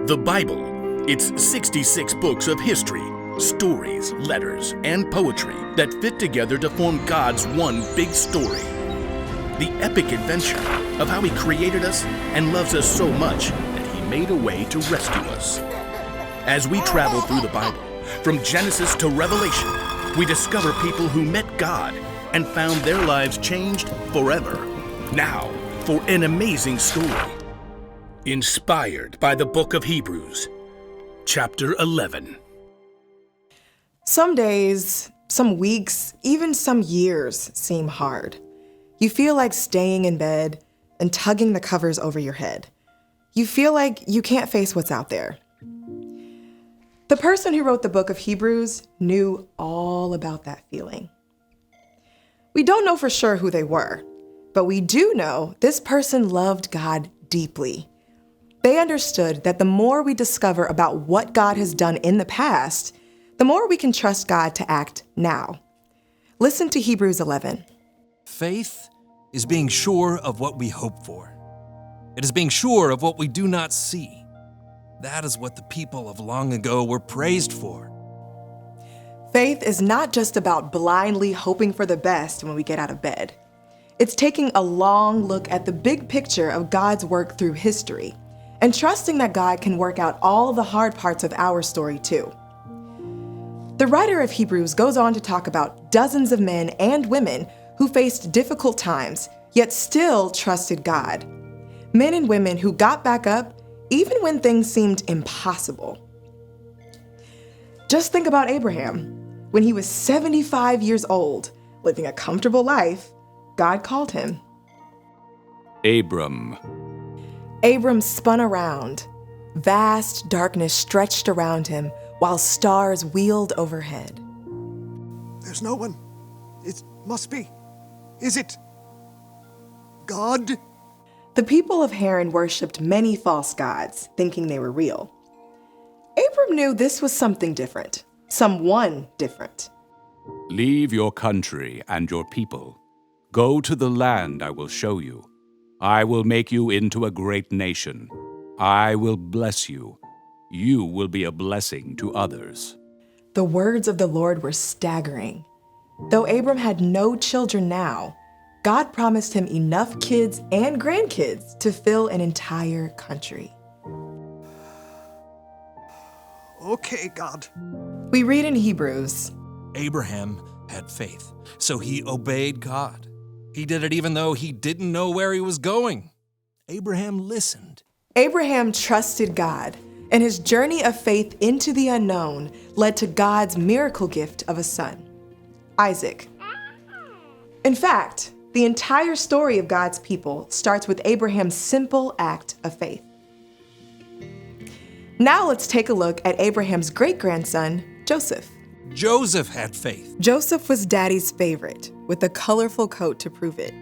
The Bible. It's 66 books of history, stories, letters, and poetry that fit together to form God's one big story. The epic adventure of how He created us and loves us so much that He made a way to rescue us. As we travel through the Bible, from Genesis to Revelation, we discover people who met God and found their lives changed forever. Now, for an amazing story. Inspired by the book of Hebrews, chapter 11. Some days, some weeks, even some years seem hard. You feel like staying in bed and tugging the covers over your head. You feel like you can't face what's out there. The person who wrote the book of Hebrews knew all about that feeling. We don't know for sure who they were, but we do know this person loved God deeply. They understood that the more we discover about what God has done in the past, the more we can trust God to act now. Listen to Hebrews 11. Faith is being sure of what we hope for. It is being sure of what we do not see. That is what the people of long ago were praised for. Faith is not just about blindly hoping for the best when we get out of bed. It's taking a long look at the big picture of God's work through history and trusting that God can work out all the hard parts of our story too. The writer of Hebrews goes on to talk about dozens of men and women who faced difficult times, yet still trusted God. Men and women who got back up even when things seemed impossible. Just think about Abraham. When he was 75 years old, living a comfortable life, God called him. Abram spun around. Vast darkness stretched around him while stars wheeled overhead. There's no one. It must be. Is it God? The people of Haran worshipped many false gods, thinking they were real. Abram knew this was something different, someone different. Leave your country and your people. Go to the land I will show you. I will make you into a great nation. I will bless you. You will be a blessing to others. The words of the Lord were staggering. Though Abram had no children now, God promised him enough kids and grandkids to fill an entire country. Okay, God. We read in Hebrews, Abraham had faith, so he obeyed God. He did it even though he didn't know where he was going. Abraham listened. Abraham trusted God, and his journey of faith into the unknown led to God's miracle gift of a son, Isaac. In fact, the entire story of God's people starts with Abraham's simple act of faith. Now let's take a look at Abraham's great-grandson, Joseph. Joseph had faith. Joseph was Daddy's favorite, with a colorful coat to prove it.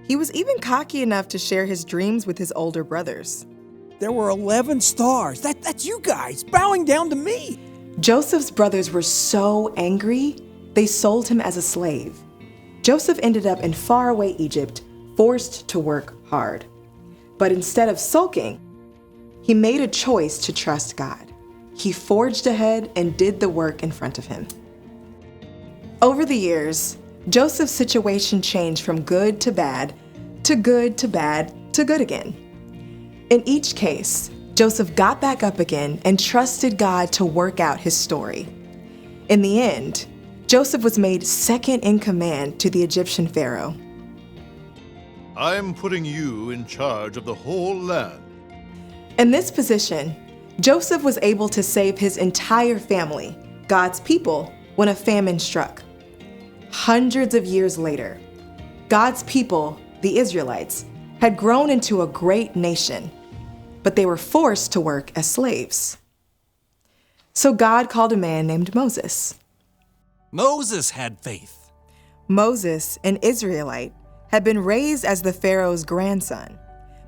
He was even cocky enough to share his dreams with his older brothers. There were 11 stars. That's you guys bowing down to me. Joseph's brothers were so angry, they sold him as a slave. Joseph ended up in faraway Egypt, forced to work hard. But instead of sulking, he made a choice to trust God. He forged ahead and did the work in front of him. Over the years, Joseph's situation changed from good to bad, to good to bad, to good again. In each case, Joseph got back up again and trusted God to work out his story. In the end, Joseph was made second in command to the Egyptian Pharaoh. I'm putting you in charge of the whole land. In this position, Joseph was able to save his entire family, God's people, when a famine struck. Hundreds of years later, God's people, the Israelites, had grown into a great nation, but they were forced to work as slaves. So God called a man named Moses. Moses had faith. Moses, an Israelite, had been raised as the Pharaoh's grandson,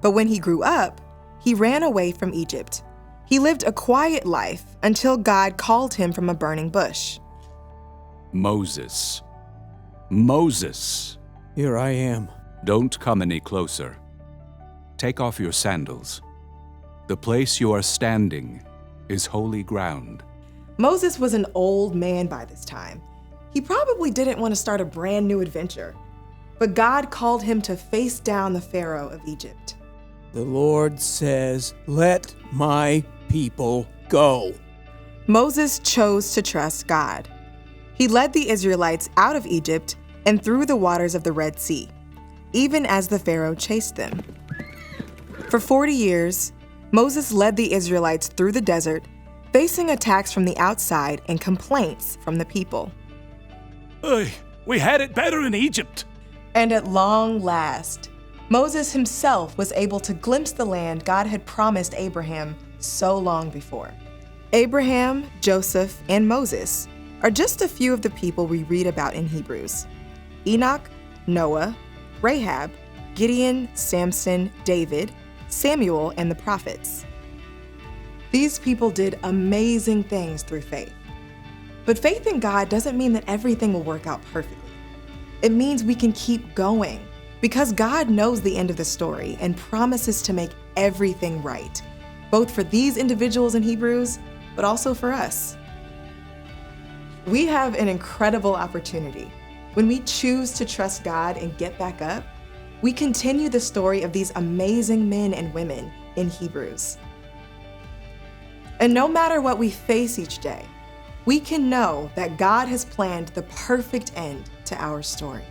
but when he grew up, he ran away from Egypt. He lived a quiet life until God called him from a burning bush. Moses. Here I am. Don't come any closer. Take off your sandals. The place you are standing is holy ground. Moses was an old man by this time. He probably didn't want to start a brand new adventure, but God called him to face down the Pharaoh of Egypt. The Lord says, "Let my people go." Moses chose to trust God. He led the Israelites out of Egypt and through the waters of the Red Sea, even as the Pharaoh chased them. For 40 years, Moses led the Israelites through the desert, facing attacks from the outside and complaints from the people. We had it better in Egypt. And at long last, Moses himself was able to glimpse the land God had promised Abraham so long before. Abraham, Joseph, and Moses are just a few of the people we read about in Hebrews. Enoch, Noah, Rahab, Gideon, Samson, David, Samuel, and the prophets. These people did amazing things through faith. But faith in God doesn't mean that everything will work out perfectly. It means we can keep going because God knows the end of the story and promises to make everything right, both for these individuals in Hebrews, but also for us. We have an incredible opportunity. When we choose to trust God and get back up, we continue the story of these amazing men and women in Hebrews. And no matter what we face each day, we can know that God has planned the perfect end to our story.